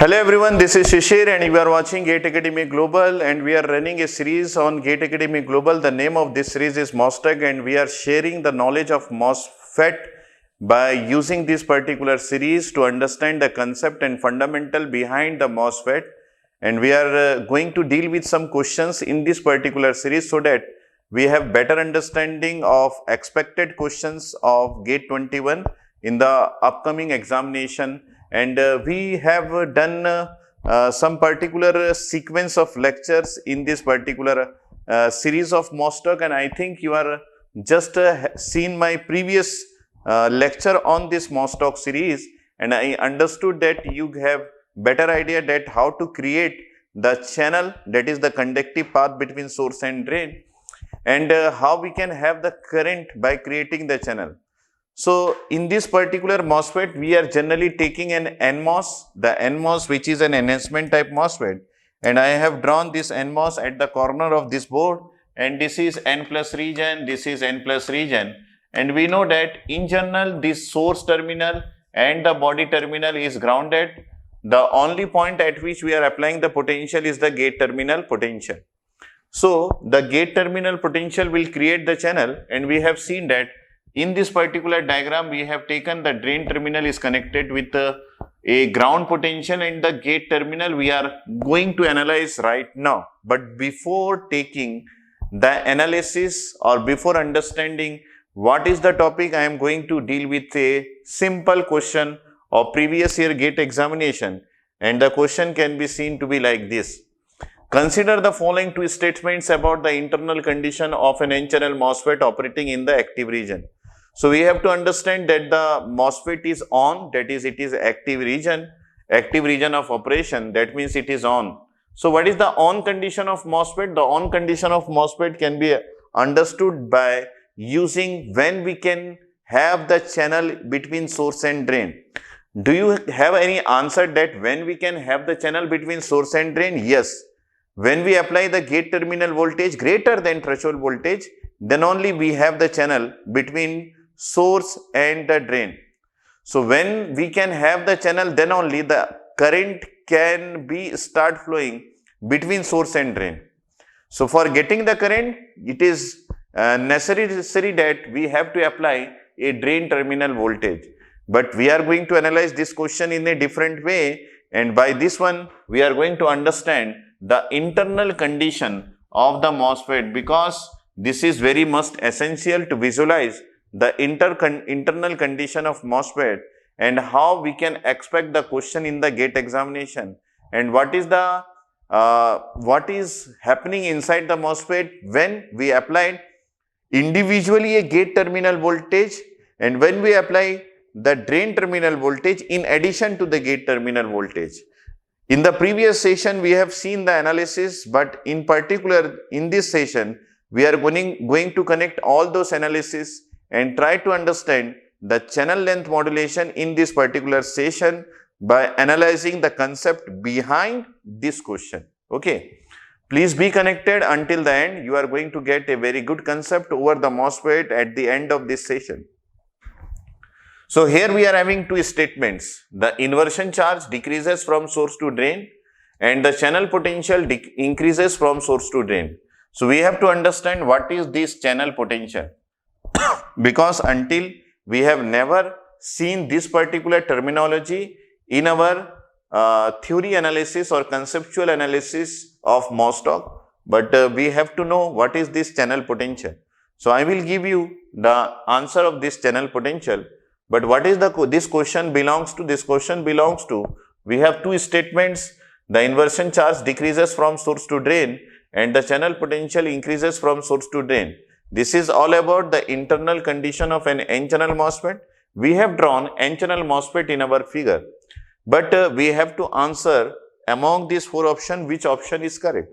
Hello everyone, this is Shishir and you are watching GATE Academy Global, and we are running a series on GATE Academy Global. The name of this series is MOSTOK, and we are sharing the knowledge of MOSFET by using this particular series to understand the concept and fundamental behind the MOSFET. And we are going to deal with some questions in this particular series so that we have better understanding of expected questions of GATE 21 in the upcoming examination. And we have done some particular sequence of lectures in this particular series of MOSTOK, and I think you are just seen my previous lecture on this MOSTOK series, and I understood that you have better idea that how to create the channel, that is the conductive path between source and drain, and how we can have the current by creating the channel. So, in this particular MOSFET, we are generally taking an NMOS, the NMOS which is an enhancement type MOSFET, and I have drawn this NMOS at the corner of this board, and this is N plus region, this is N plus region, and we know that in general this source terminal and the body terminal is grounded. The only point at which we are applying the potential is the gate terminal potential. So, the gate terminal potential will create the channel, and we have seen that in this particular diagram, we have taken the drain terminal is connected with a ground potential, and the gate terminal we are going to analyze right now. But before taking the analysis or before understanding what is the topic, I am going to deal with a simple question of previous year GATE examination, and the question can be seen to be like this. Consider the following two statements about the internal condition of an N-channel MOSFET operating in the active region. So, we have to understand that the MOSFET is on, that is it is active region of operation, that means it is on. So, what is the on condition of MOSFET? The on condition of MOSFET can be understood by using when we can have the channel between source and drain. Do you have any answer that when we can have the channel between source and drain? Yes. When we apply the gate terminal voltage greater than threshold voltage, then only we have the channel between source and the drain. So, when we can have the channel, then only the current can be start flowing between source and drain. So, for getting the current, it is necessary that we have to apply a drain terminal voltage. But we are going to analyze this question in a different way, and by this one we are going to understand the internal condition of the MOSFET, because this is very much essential to visualize the internal condition of MOSFET and how we can expect the question in the GATE examination, and what is the what is happening inside the MOSFET when we apply individually a gate terminal voltage and when we apply the drain terminal voltage in addition to the gate terminal voltage. In the previous session, we have seen the analysis, but in particular in this session, we are going to connect all those analysis and try to understand the channel length modulation in this particular session by analyzing the concept behind this question. Okay. Please be connected until the end. You are going to get a very good concept over the MOSFET at the end of this session. So, here we are having two statements. The inversion charge decreases from source to drain and the channel potential increases from source to drain. So, we have to understand what is this channel potential, because until we have never seen this particular terminology in our theory analysis or conceptual analysis of MOSTOK, but we have to know what is this channel potential. So, I will give you the answer of this channel potential. But what is this question belongs to? This question belongs to, we have two statements, the inversion charge decreases from source to drain and the channel potential increases from source to drain. This is all about the internal condition of an N-channel MOSFET. We have drawn N-channel MOSFET in our figure, but we have to answer among these four options which option is correct.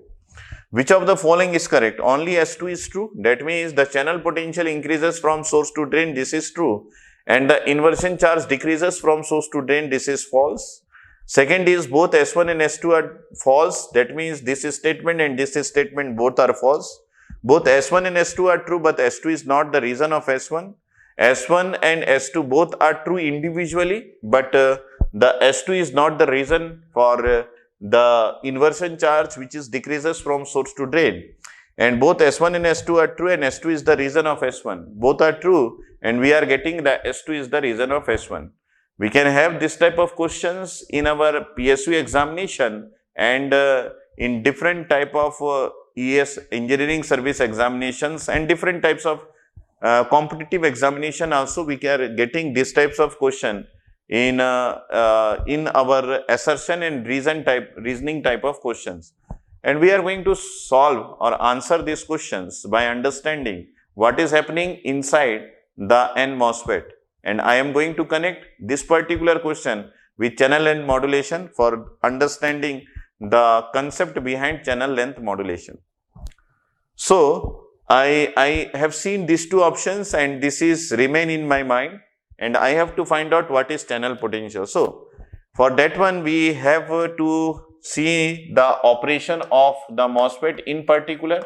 Which of the following is correct? Only S2 is true. That means the channel potential increases from source to drain, this is true. And the inversion charge decreases from source to drain, this is false. Second is both S1 and S2 are false. That means this statement and this statement both are false. Both S1 and S2 are true, but S2 is not the reason of S1. S1 and S2 both are true individually, but the S2 is not the reason for the inversion charge which is decreases from source to drain. And both S1 and S2 are true, and S2 is the reason of S1. Both are true, and we are getting the S2 is the reason of S1. We can have this type of questions in our PSU examination and in different type of ES engineering service examinations and different types of competitive examination also. We are getting these types of question in our assertion and reasoning type of questions. And we are going to solve or answer these questions by understanding what is happening inside the N MOSFET. And I am going to connect this particular question with channel length modulation for understanding the concept behind channel length modulation. So, I have seen these two options, and this is remain in my mind, and I have to find out what is channel potential. So, for that one we have to see the operation of the MOSFET in particular.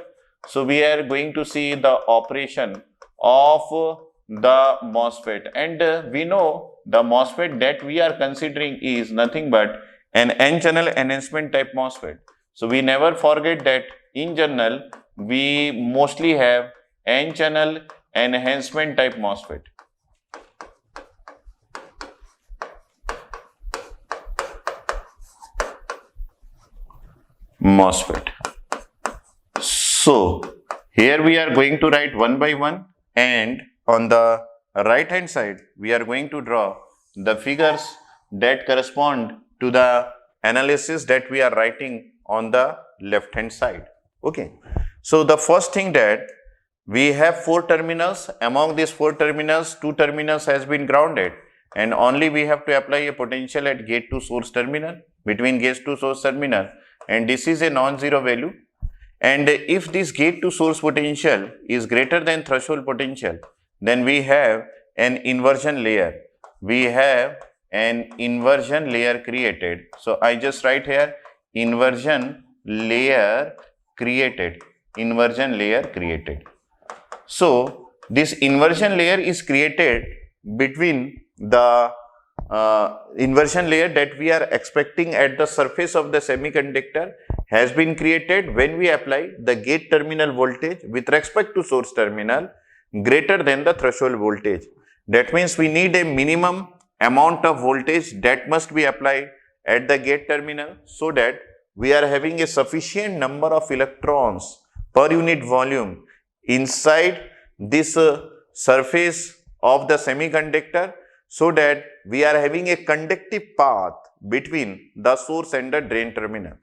So, we are going to see the operation of the MOSFET, and we know the MOSFET that we are considering is nothing but an N-channel enhancement type MOSFET. So, we never forget that in general we mostly have N-channel enhancement type MOSFET. MOSFET. So, here we are going to write one by one, and on the right hand side we are going to draw the figures that correspond to the analysis that we are writing on the left hand side. Okay. So, the first thing that we have 4 terminals. Among these 4 terminals, 2 terminals has been grounded, and only we have to apply a potential at gate to source terminal, between gate to source terminal, and this is a non-zero value. And if this gate to source potential is greater than threshold potential, then we have an inversion layer. We have an inversion layer created. So, I just write here inversion layer created. Inversion layer created. So, this inversion layer is created between the inversion layer that we are expecting at the surface of the semiconductor has been created when we apply the gate terminal voltage with respect to source terminal greater than the threshold voltage. That means we need a minimum amount of voltage that must be applied at the gate terminal so that we are having a sufficient number of electrons per unit volume inside this surface of the semiconductor, so that we are having a conductive path between the source and the drain terminal.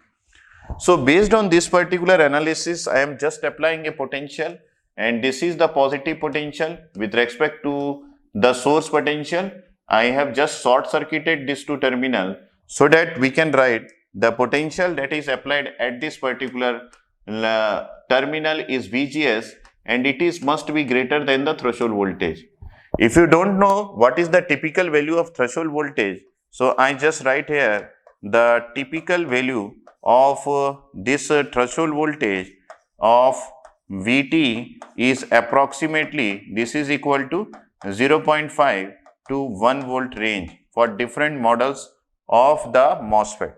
So, based on this particular analysis, I am just applying a potential, and this is the positive potential with respect to the source potential. I have just short circuited these 2 terminals so that we can write the potential that is applied at this particular terminal is VGS, and it is must be greater than the threshold voltage. If you don't know what is the typical value of threshold voltage, so I just write here the typical value of this threshold voltage of Vt is approximately, this is equal to 0.5 to 1 volt range for different models of the MOSFET.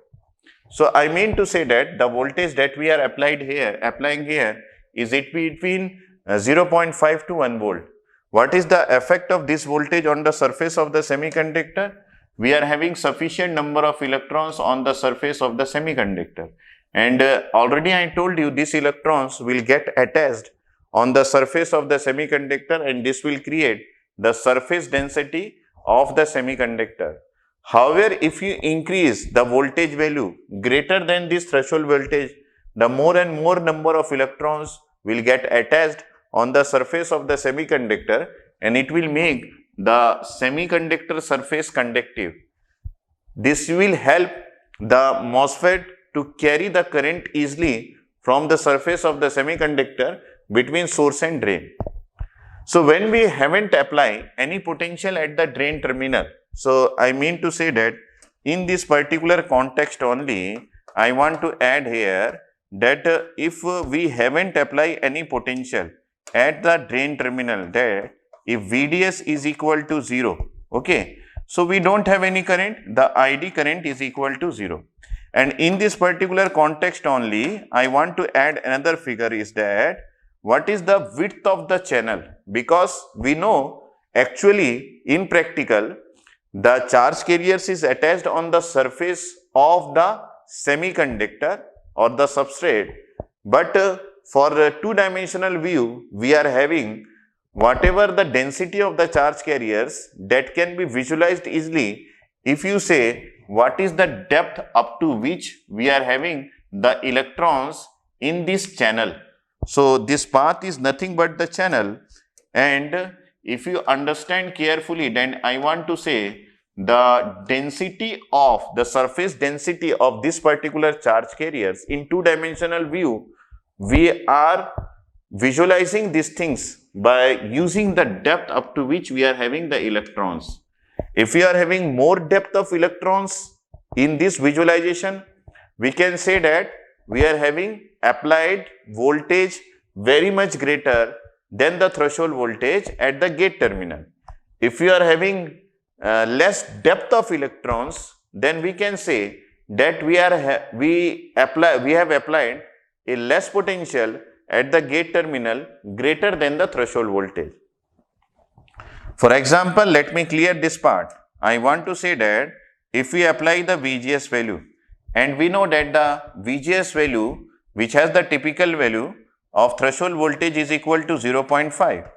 So, I mean to say that the voltage that we are applying here is it between 0.5 to 1 volt. What is the effect of this voltage on the surface of the semiconductor? We are having sufficient number of electrons on the surface of the semiconductor, and already I told you these electrons will get attached on the surface of the semiconductor, and this will create the surface density of the semiconductor. However, if you increase the voltage value greater than this threshold voltage, the more and more number of electrons will get attached on the surface of the semiconductor, and it will make the semiconductor surface conductive. This will help the MOSFET to carry the current easily from the surface of the semiconductor between source and drain. So, when we haven't applied any potential at the drain terminal, so I mean to say that in this particular context only, I want to add here that if we haven't applied any potential at the drain terminal, that if VDS is equal to 0, okay, So we don't have any current, the ID current is equal to 0. And in this particular context only, I want to add another figure is that what is the width of the channel? Because we know actually in practical, the charge carriers is attached on the surface of the semiconductor or the substrate. But for a two-dimensional view, we are having whatever the density of the charge carriers that can be visualized easily if you say what is the depth up to which we are having the electrons in this channel. So this path is nothing but the channel, and if you understand carefully, then I want to say the density of the surface density of this particular charge carriers in two-dimensional view, we are visualizing these things by using the depth up to which we are having the electrons. If we are having more depth of electrons in this visualization, we can say that we are having applied voltage very much greater than the threshold voltage at the gate terminal. If we are having less depth of electrons, then we can say that we have applied a less potential at the gate terminal greater than the threshold voltage. For example, let me clear this part. I want to say that if we apply the VGS value, and we know that the VGS value which has the typical value of threshold voltage is equal to 0.5,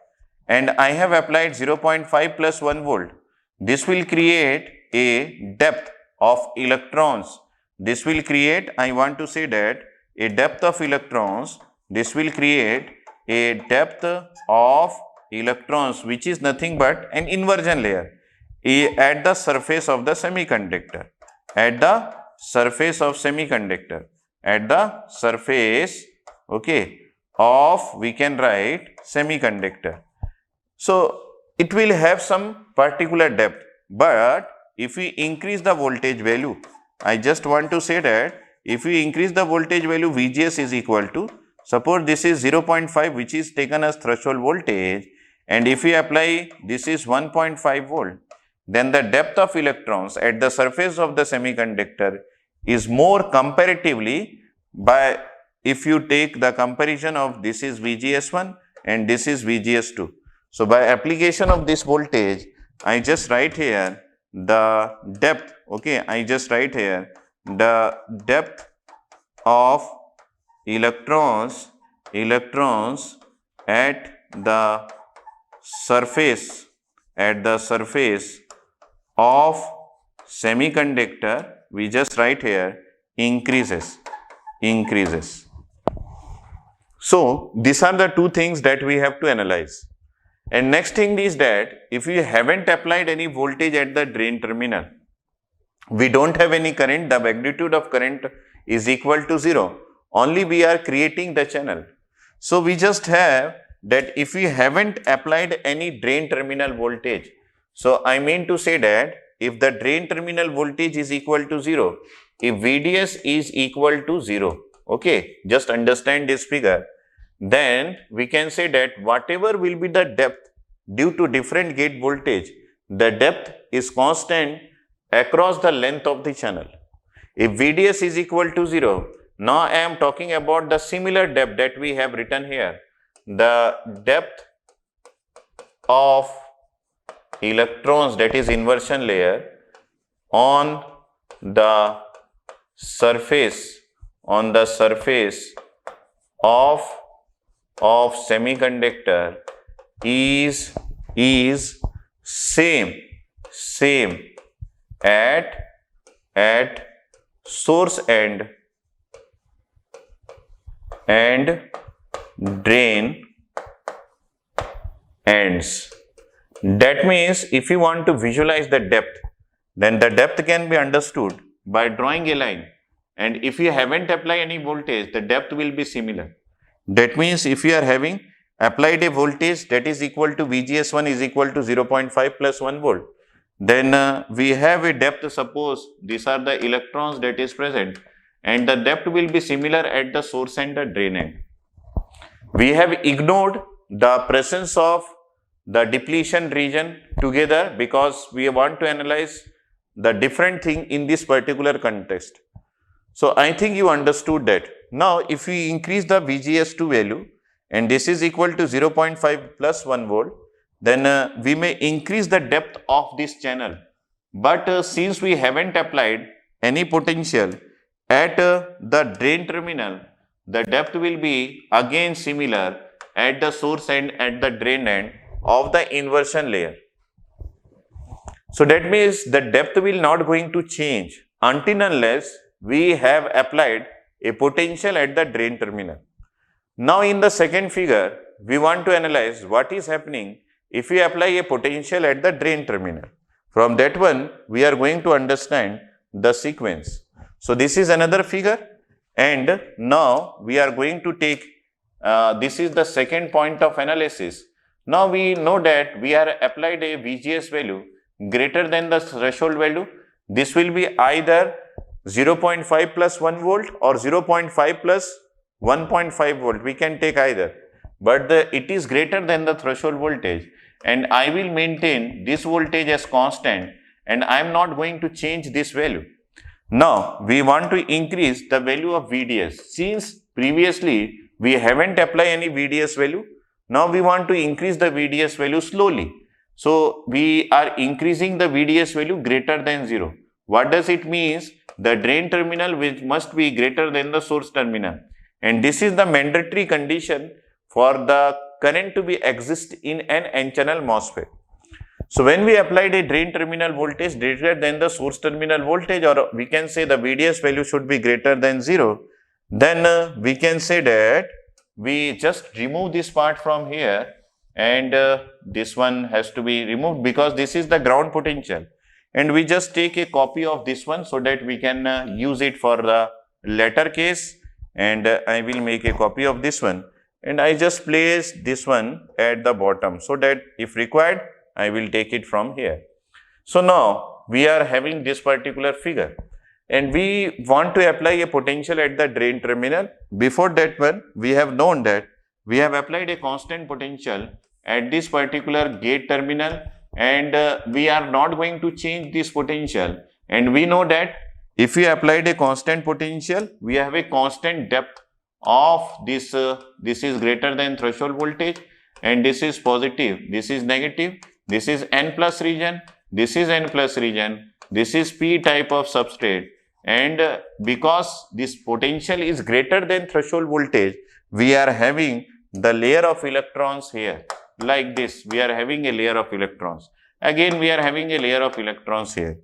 and I have applied 0.5 plus 1 volt, this will create a depth of electrons. This will create, I want to say that a depth of electrons, this will create a depth of electrons which is nothing but an inversion layer at the surface of the semiconductor, at the surface of semiconductor, at the surface, okay, of, we can write, semiconductor. So it will have some particular depth, but if we increase the voltage value, I just want to say that if we increase the voltage value, VGS is equal to, suppose this is 0.5 which is taken as threshold voltage, and if we apply this is 1.5 volt, then the depth of electrons at the surface of the semiconductor is more comparatively by, if you take the comparison of this is VGS1 and this is VGS2. So by application of this voltage, I just write here the depth, okay, I just write here the depth of electrons at the surface of semiconductor, we just write here increases. So these are the two things that we have to analyze. And next thing is that if we haven't applied any voltage at the drain terminal, we don't have any current, the magnitude of current is equal to 0. Only we are creating the channel. So we just have that if we haven't applied any drain terminal voltage, so I mean to say that if the drain terminal voltage is equal to 0, if VDS is equal to 0, okay, just understand this figure, then we can say that whatever will be the depth due to different gate voltage, the depth is constant across the length of the channel. If VDS is equal to 0, now I am talking about the similar depth that we have written here, the depth of electrons, that is inversion layer, on the surface of semiconductor is same at source end and drain ends. That means if you want to visualize the depth, then the depth can be understood by drawing a line, and if you haven't applied any voltage, the depth will be similar. That means if you are having applied a voltage that is equal to VGS1 is equal to 0.5 plus 1 volt, then we have a depth, suppose these are the electrons that is present, and the depth will be similar at the source and the drain end. We have ignored the presence of the depletion region together because we want to analyze the different thing in this particular context. So I think you understood that. Now if we increase the VGS2 value and this is equal to 0.5 plus 1 volt, then we may increase the depth of this channel. But since we haven't applied any potential at the drain terminal, the depth will be again similar at the source end and the drain end of the inversion layer. So that means the depth will not going to change until unless we have applied a potential at the drain terminal. Now in the second figure, we want to analyze what is happening if we apply a potential at the drain terminal. From that one, we are going to understand the sequence. So this is another figure, and now we are going to take, this is the second point of analysis. Now we know that we are applied a VGS value greater than the threshold value. This will be either 0.5 plus 1 volt or 0.5 plus 1.5 volt. We can take either, but it is greater than the threshold voltage, and I will maintain this voltage as constant and I am not going to change this value. Now we want to increase the value of VDS. Since previously we haven't applied any VDS value, now we want to increase the VDS value slowly. So we are increasing the VDS value greater than 0. What does it mean? The drain terminal which must be greater than the source terminal, and this is the mandatory condition for the current to be exist in an N-channel MOSFET. So when we applied a drain terminal voltage greater than the source terminal voltage, or we can say the VDS value should be greater than 0, then we can say that we just remove this part from here, and this one has to be removed because this is the ground potential, and we just take a copy of this one so that we can use it for the later case. And I will make a copy of this one, and I just place this one at the bottom so that if required I will take it from here. So now we are having this particular figure, and we want to apply a potential at the drain terminal. Before that one, we have known that we have applied a constant potential at this particular gate terminal, and we are not going to change this potential, and we know that if we applied a constant potential, we have a constant depth of this. This is greater than threshold voltage, and this is positive, this is negative, this is N plus region, this is N plus region, this is P type of substrate, and because this potential is greater than threshold voltage, we are having the layer of electrons here like this. We are having a layer of electrons. Again we are having a layer of electrons here,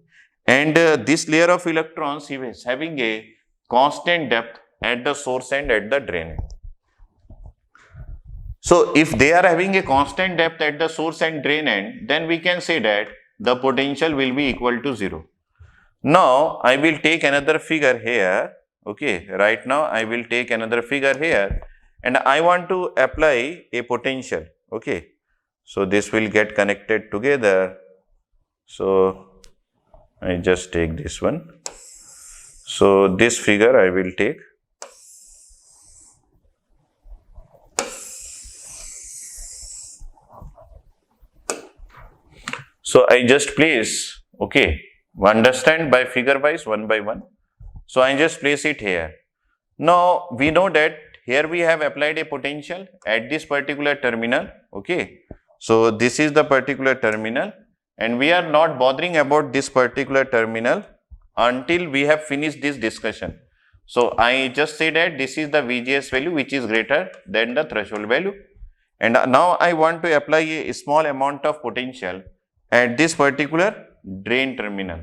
and this layer of electrons is having a constant depth at the source and at the drain end. So if they are having a constant depth at the source and drain end, then we can say that the potential will be equal to 0. Now I will take another figure here. Okay, right now I will take another figure here, and I want to apply a potential. Okay, so this will get connected together. So I just take this one. So this figure I will take. So I just place, okay, understand by figure wise one by one. So I just place it here. Now we know that here we have applied a potential at this particular terminal. Okay, so this is the particular terminal, and we are not bothering about this particular terminal until we have finished this discussion. So I just say that this is the VGS value which is greater than the threshold value, and now I want to apply a small amount of potential at this particular drain terminal.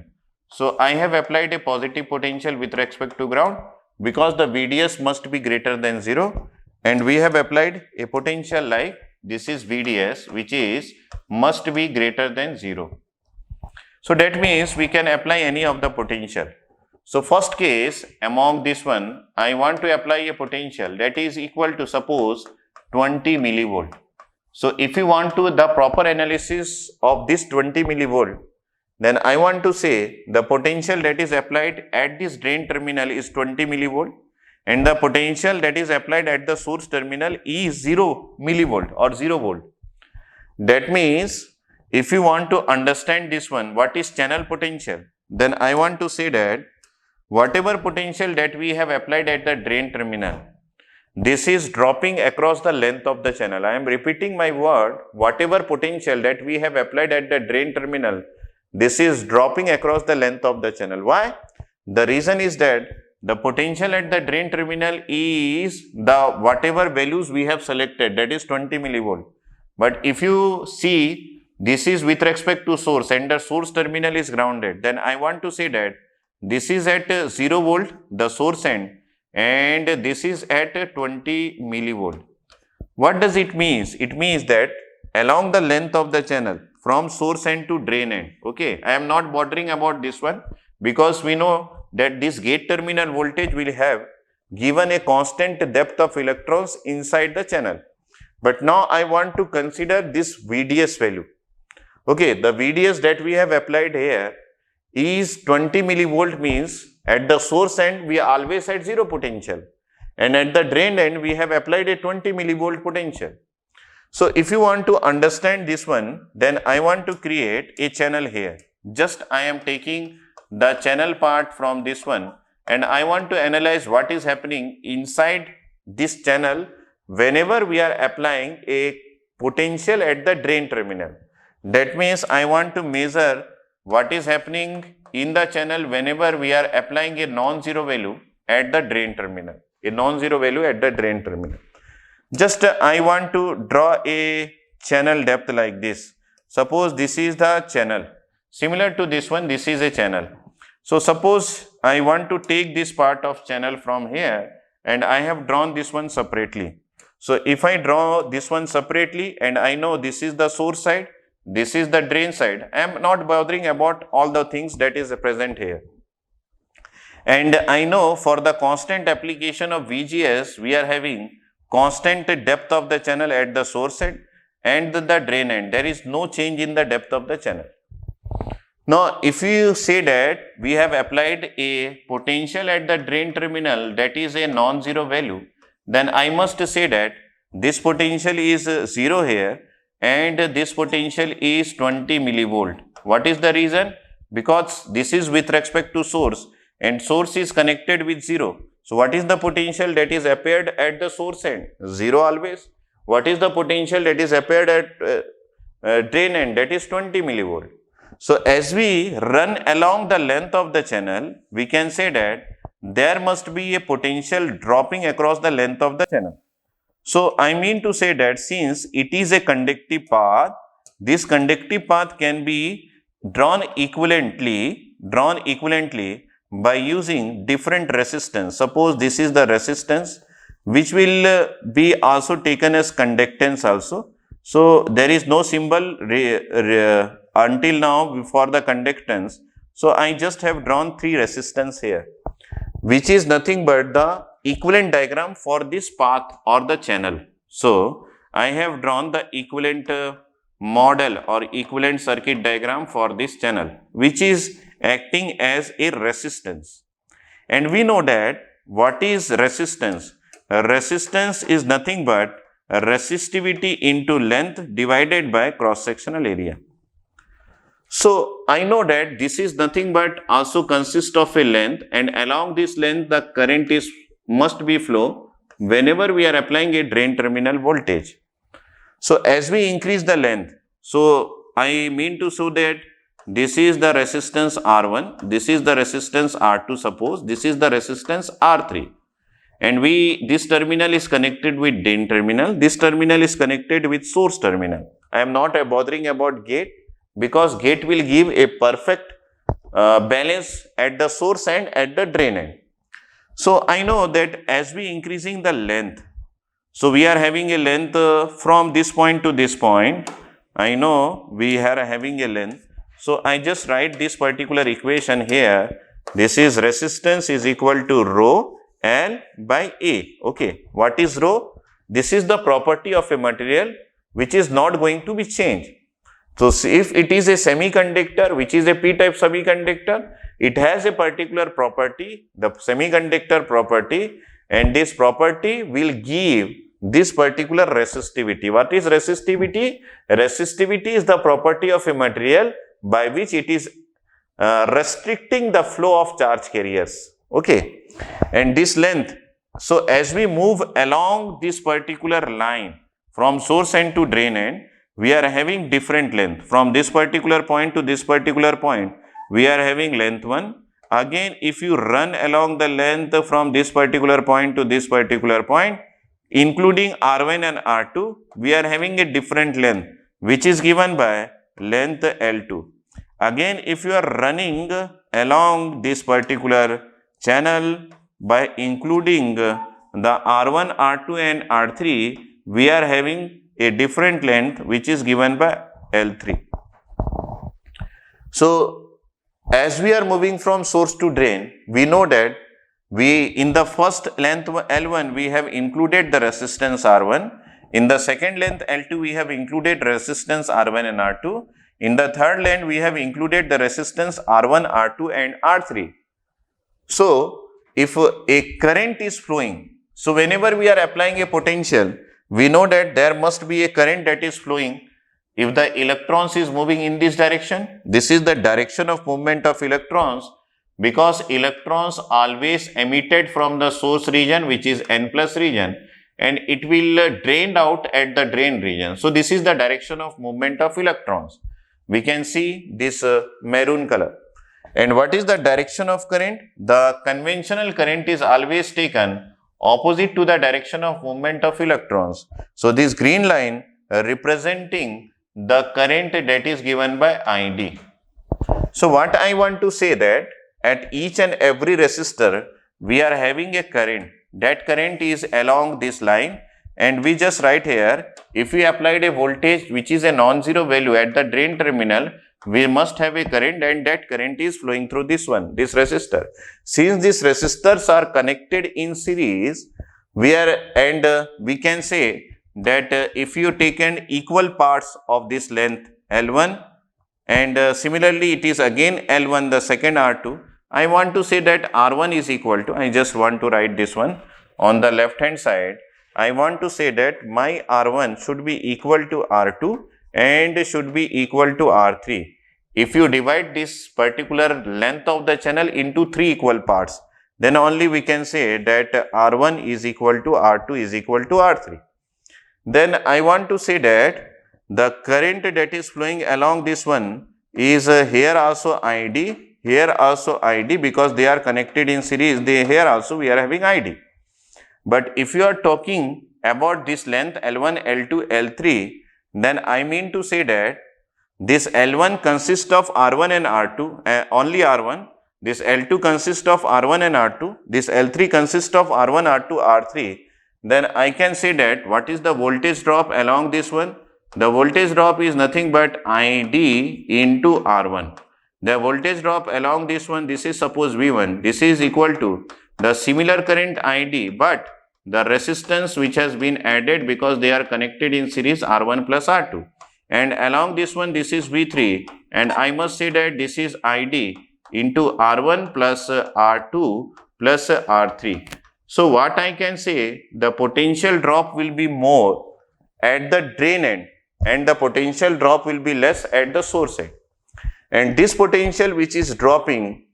So I have applied a positive potential with respect to ground because the VDS must be greater than 0, and we have applied a potential like this is VDS which is must be greater than 0. So that means we can apply any of the potential. So first case among this one, I want to apply a potential that is equal to suppose 20 millivolt. So if you want to the proper analysis of this 20 millivolt, then I want to say the potential that is applied at this drain terminal is 20 millivolt, and the potential that is applied at the source terminal is 0 millivolt or 0 volt. That means if you want to understand this one, what is channel potential, then I want to say that whatever potential that we have applied at the drain terminal, this is dropping across the length of the channel. I am repeating my word, whatever potential that we have applied at the drain terminal, this is dropping across the length of the channel. Why? The reason is that the potential at the drain terminal is the whatever values we have selected, that is 20 millivolt. But if you see, this is with respect to source and the source terminal is grounded, then I want to say that this is at 0 volt, the source end, and this is at 20 millivolt. What does it mean? It means that along the length of the channel from source end to drain end, okay, I am not bothering about this one because we know that this gate terminal voltage will have given a constant depth of electrons inside the channel. But now I want to consider this VDS value. Okay, the VDS that we have applied here is 20 millivolt, means at the source end we are always at 0 potential, and at the drain end we have applied a 20 millivolt potential. So if you want to understand this one, then I want to create a channel here. Just I am taking the channel part from this one and I want to analyze what is happening inside this channel whenever we are applying a potential at the drain terminal. That means I want to measure what is happening in the channel whenever we are applying a non-zero value at the drain terminal. A non-zero value at the drain terminal. Just I want to draw a channel depth like this. Suppose this is the channel. Similar to this one, this is a channel. So suppose I want to take this part of channel from here and I have drawn this one separately. So if I draw this one separately and I know this is the source side, this is the drain side, I am not bothering about all the things that is present here. And I know for the constant application of VGS, we are having constant depth of the channel at the source end and the drain end. There is no change in the depth of the channel. Now, if you say that we have applied a potential at the drain terminal that is a non-zero value, then I must say that this potential is 0 here and this potential is 20 millivolt. What is the reason? Because this is with respect to source and source is connected with 0. So, what is the potential that is appeared at the source end? 0 always. What is the potential that is appeared at drain end? That is 20 millivolt. So, as we run along the length of the channel, we can say that there must be a potential dropping across the length of the channel. So, I mean to say that since it is a conductive path, this conductive path can be drawn equivalently by using different resistance. Suppose this is the resistance which will be also taken as conductance also. So, there is no symbol until now for the conductance. So, I just have drawn 3 resistance here, which is nothing but the equivalent diagram for this path or the channel. So, I have drawn the equivalent model or equivalent circuit diagram for this channel, which is acting as a resistance. And we know that what is resistance? Resistance is nothing but resistivity into length divided by cross-sectional area. So, I know that this is nothing but also consists of a length, and along this length the current must be flow whenever we are applying a drain terminal voltage. So, as we increase the length, so I mean to show that this is the resistance R1, this is the resistance R2, suppose this is the resistance R3, and this terminal is connected with drain terminal, this terminal is connected with source terminal. I am not bothering about gate, because gate will give a perfect balance at the source and at the drain end. So, I know that as we increasing the length, so we are having a length from this point to this point, I know we are having a length. So, I just write this particular equation here. This is resistance is equal to rho L by A. Okay, what is rho? This is the property of a material which is not going to be changed. So, if it is a semiconductor, which is a p-type semiconductor, it has a particular property, the semiconductor property, and this property will give this particular resistivity. What is resistivity? Resistivity is the property of a material by which it is restricting the flow of charge carriers. Okay, and this length. So as we move along this particular line from source end to drain end, we are having different length. From this particular point to this particular point, we are having length 1. Again, if you run along the length from this particular point to this particular point, including R1 and R2, we are having a different length, which is given by length L2. Again, if you are running along this particular channel by including the R1, R2 and R3, we are having a different length which is given by L3. So, as we are moving from source to drain, we know that in the first length L1 we have included the resistance R1, in the second length L2 we have included resistance R1 and R2, in the third length we have included the resistance R1, R2 and R3. So, if a current is flowing, so whenever we are applying a potential, we know that there must be a current that is flowing. If the electrons is moving in this direction, this is the direction of movement of electrons, because electrons always emitted from the source region, which is N plus region, and it will drained out at the drain region. So this is the direction of movement of electrons. We can see this maroon color. And what is the direction of current? The conventional current is always taken opposite to the direction of movement of electrons. So this green line representing the current that is given by ID. So what I want to say that at each and every resistor, we are having a current. That current is along this line, and we just write here, if we applied a voltage which is a non-zero value at the drain terminal, we must have a current, and that current is flowing through this one, this resistor. Since these resistors are connected in series, we can say that if you taken equal parts of this length L1 and similarly it is again L1 the second R2, I want to say that R1 is equal to, I just want to write this one on the left hand side, I want to say that my R1 should be equal to R2 and should be equal to R3. If you divide this particular length of the channel into 3 equal parts, then only we can say that R1 is equal to R2 is equal to R3. Then I want to say that the current that is flowing along this one is here also ID, here also ID, because they are connected in series, here also we are having ID. But if you are talking about this length L1, L2, L3, then I mean to say that this L1 consists of R1 and R2, only R1, this L2 consists of R1 and R2, this L3 consists of R1, R2, R3, then I can say that what is the voltage drop along this one? The voltage drop is nothing but ID into R1. The voltage drop along this one, this is suppose V1, this is equal to the similar current ID, but the resistance which has been added because they are connected in series R1 plus R2. And along this one, this is V3, and I must say that this is ID into R1 plus R2 plus R3. So what I can say, the potential drop will be more at the drain end and the potential drop will be less at the source end. And this potential which is dropping,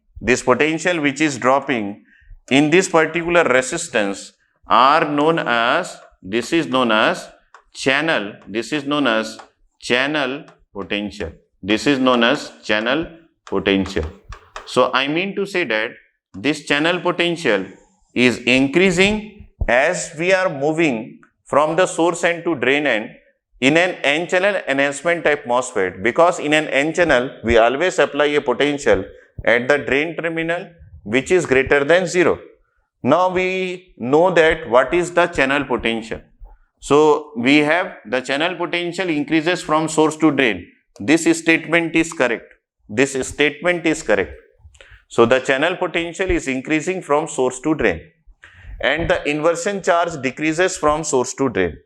in this particular resistance are known as, this is known as channel potential. This is known as channel potential. So I mean to say that this channel potential is increasing as we are moving from the source end to drain end in an N-channel enhancement type MOSFET, because in an N-channel we always apply a potential at the drain terminal which is greater than 0. Now we know that what is the channel potential. So we have the channel potential increases from source to drain. This statement is correct. So the channel potential is increasing from source to drain, and the inversion charge decreases from source to drain.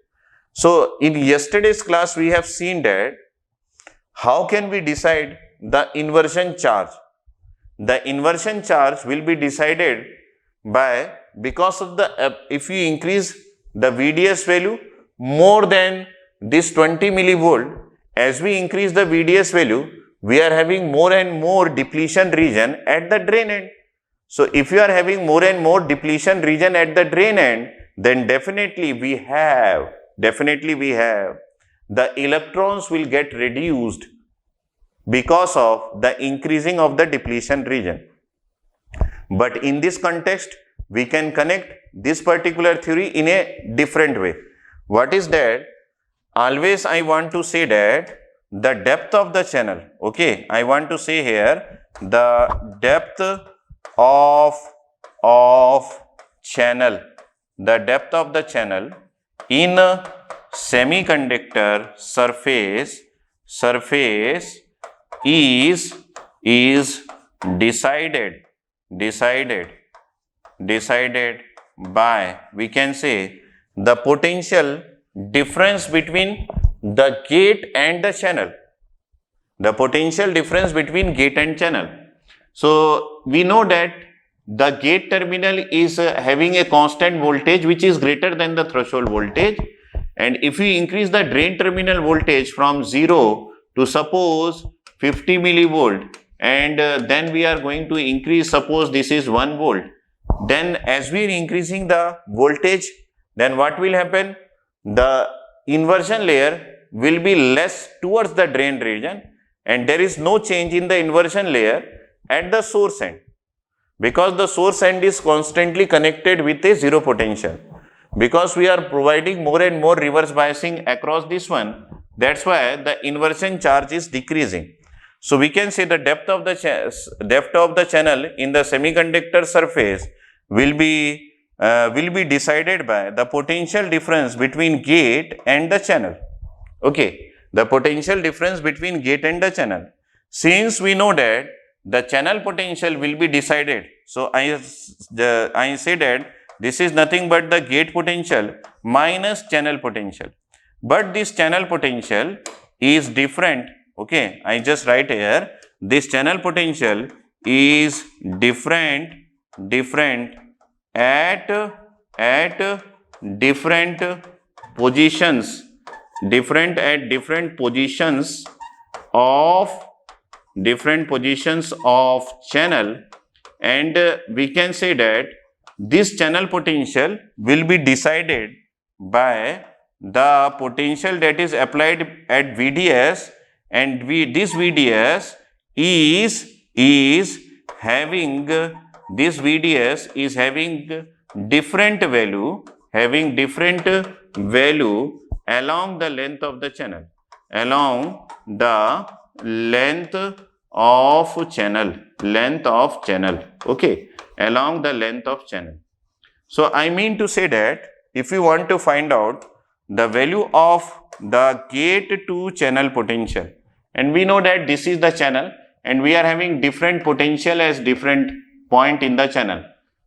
So in yesterday's class we have seen that how can we decide the inversion charge. The inversion charge will be decided by, because of the if you increase the VDS value more than this 20 millivolt. As we increase the VDS value, we are having more and more depletion region at the drain end. So if you are having more and more depletion region at the drain end, then definitely we have the electrons will get reduced because of the increasing of the depletion region. But in this context, we can connect this particular theory in a different way. What is that? Always I want to say that the depth of the channel, okay, I want to say here the depth of channel, the depth of the channel in a semiconductor surface is decided by, we can say, the potential difference between the gate and the channel. The potential difference between gate and channel. So we know that the gate terminal is having a constant voltage which is greater than the threshold voltage, and if we increase the drain terminal voltage from 0 to suppose 50 millivolt, and then we are going to increase, suppose this is 1 volt, then as we are increasing the voltage, then what will happen? The inversion layer will be less towards the drain region, and there is no change in the inversion layer at the source end, because the source end is constantly connected with a zero potential. Because we are providing more and more reverse biasing across this one, that's why the inversion charge is decreasing. So we can say the depth of the channel in the semiconductor surface will be decided by the potential difference between gate and the channel. Okay, the potential difference between gate and the channel. Since we know that the channel potential will be decided, so I say that this is nothing but the gate potential minus channel potential. But this channel potential is different. Okay, I just write here, this channel potential is different at different positions, of channel, and we can say that this channel potential will be decided by the potential that is applied at VDS, and this VDS is having different value, along the length of the channel, okay, along the length of channel. So I mean to say that if you want to find out the value of the gate to channel potential, and we know that this is the channel and we are having different potential as different point in the channel.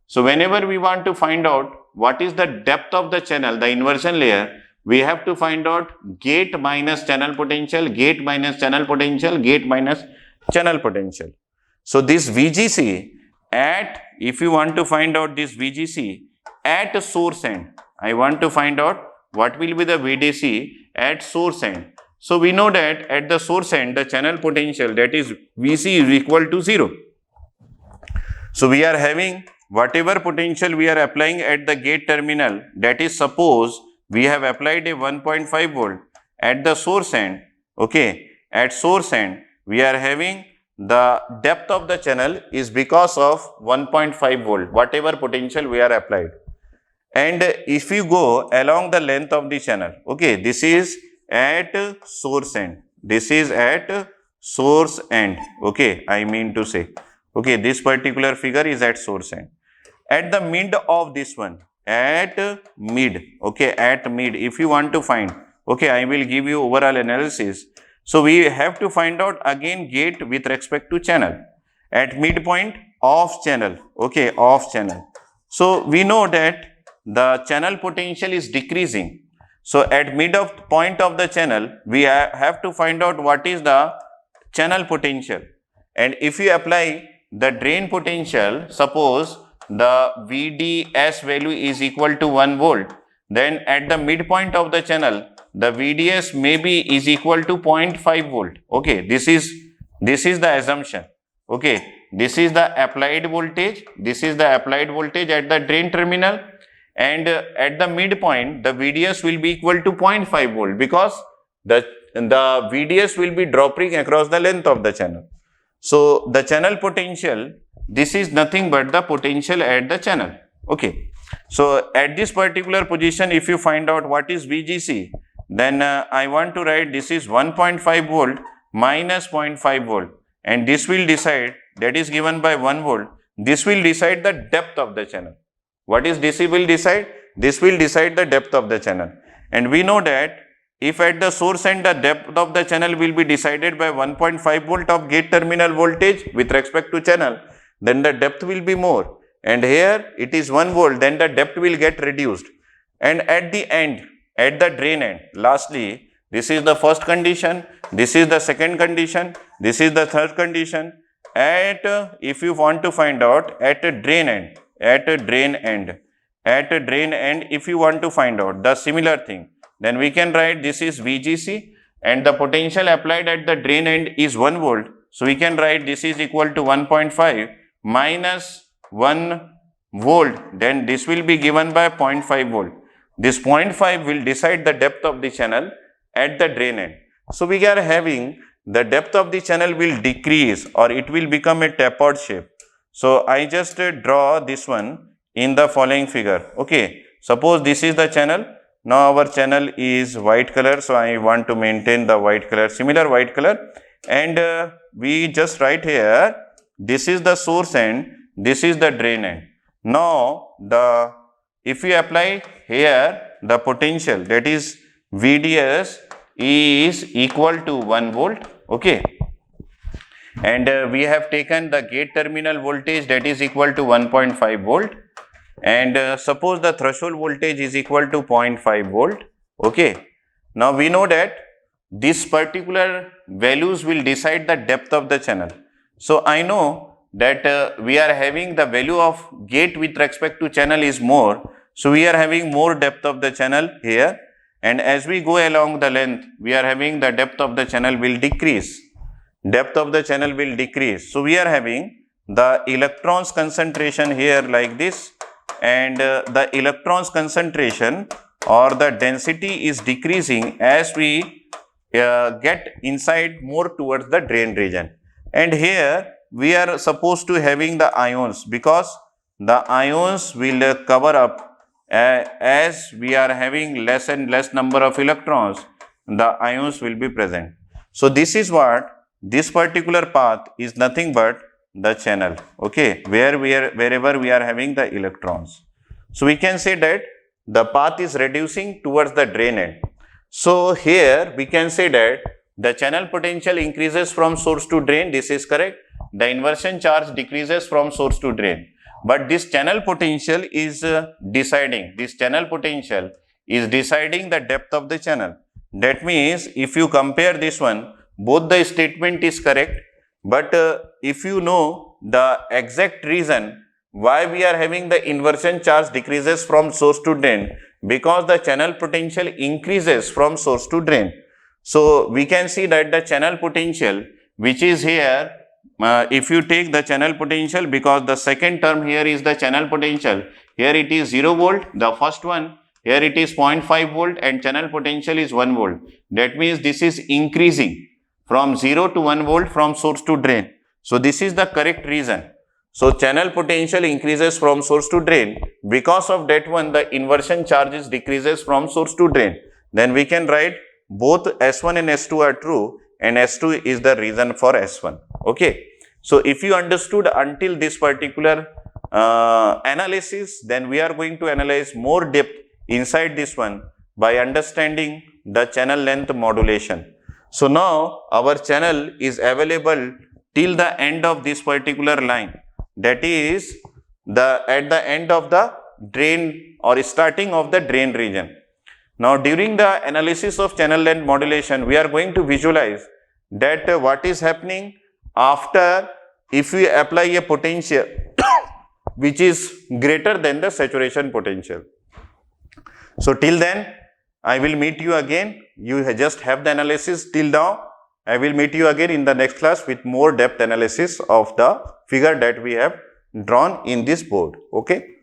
So whenever we want to find out what is the depth of the channel, the inversion layer, we have to find out gate minus channel potential, gate minus channel potential, gate minus channel potential. So this VGC at, if you want to find out this VGC at source end, I want to find out what will be the VDC at source end. So we know that at the source end, the channel potential, that is VC, is equal to 0. So we are having whatever potential we are applying at the gate terminal, that is, suppose we have applied a 1.5 volt at the source end. Okay, at source end we are having the depth of the channel is because of 1.5 volt, whatever potential we are applied. And if you go along the length of the channel, okay, this is at source end, this is at source end, okay, I mean to say, okay, this particular figure is at source end. At the mid of this one, at mid, okay, at mid, if you want to find, okay, I will give you overall analysis. So we have to find out again gate with respect to channel at midpoint of channel, okay, of channel. So we know that the channel potential is decreasing. So at mid of point of the channel, we have to find out what is the channel potential. And if you apply the drain potential, suppose the VDS value is equal to 1 volt, then at the midpoint of the channel, the VDS maybe is equal to 0.5 volt. Okay, this is the assumption. Okay, this is the applied voltage. This is the applied voltage at the drain terminal, and at the midpoint, the VDS will be equal to 0.5 volt because the VDS will be dropping across the length of the channel. So the channel potential, this is nothing but the potential at the channel. Okay. So at this particular position, if you find out what is VGC, then I want to write this is 1.5 volt minus 0.5 volt, and this will decide, that is given by 1 volt, this will decide the depth of the channel. What is this will decide? This will decide the depth of the channel. And we know that if at the source end the depth of the channel will be decided by 1.5 volt of gate terminal voltage with respect to channel, then the depth will be more. And here it is 1 volt, then the depth will get reduced. And at the end, at the drain end, lastly, this is the first condition, this is the second condition, this is the third condition. At if you want to find out at a drain end, if you want to find out the similar thing, then we can write this is VGC and the potential applied at the drain end is 1 volt. So we can write this is equal to 1.5 minus 1 volt, then this will be given by 0.5 volt. This 0.5 will decide the depth of the channel at the drain end. So we are having the depth of the channel will decrease or it will become a tapered shape. So I just draw this one in the following figure. Okay, suppose this is the channel. Now our channel is white color, so I want to maintain the white color, similar white color, and we just write here, this is the source end, this is the drain end. Now if we apply here the potential, that is VDS is equal to 1 volt. Okay, and we have taken the gate terminal voltage, that is equal to 1.5 volt, and suppose the threshold voltage is equal to 0.5 volt. Okay, now we know that this particular values will decide the depth of the channel. So I know that we are having the value of gate with respect to channel is more, so we are having more depth of the channel here, and as we go along the length, we are having the depth of the channel will decrease. So we are having the electrons concentration here like this, and the electrons concentration or the density is decreasing as we get inside more towards the drain region. And here we are supposed to having the ions, because the ions will cover up as we are having less and less number of electrons, the ions will be present. So this is what this particular path is nothing but the channel. Okay, wherever we are having the electrons. So we can say that the path is reducing towards the drain end. So here we can say that the channel potential increases from source to drain. This is correct. The inversion charge decreases from source to drain. But this channel potential is deciding the depth of the channel. That means if you compare this one, both the statement is correct. But if you know the exact reason why we are having the inversion charge decreases from source to drain, because the channel potential increases from source to drain. So we can see that the channel potential, which is here, if you take the channel potential, because the second term here is the channel potential, here it is 0 volt, the first one, here it is 0.5 volt and channel potential is 1 volt. That means this is increasing from 0 to 1 volt from source to drain. So this is the correct reason. So channel potential increases from source to drain. Because of that one, the inversion charges decreases from source to drain. Then we can write both S1 and S2 are true, and S2 is the reason for S1. Okay. So if you understood until this particular analysis, then we are going to analyze more depth inside this one by understanding the channel length modulation. So now our channel is available till the end of this particular line, that is at the end of the drain or starting of the drain region. Now during the analysis of channel length modulation, we are going to visualize that what is happening after if we apply a potential which is greater than the saturation potential. So till then, I will meet you again. You just have the analysis till now. I will meet you again in the next class with more depth analysis of the figure that we have drawn in this board. Okay.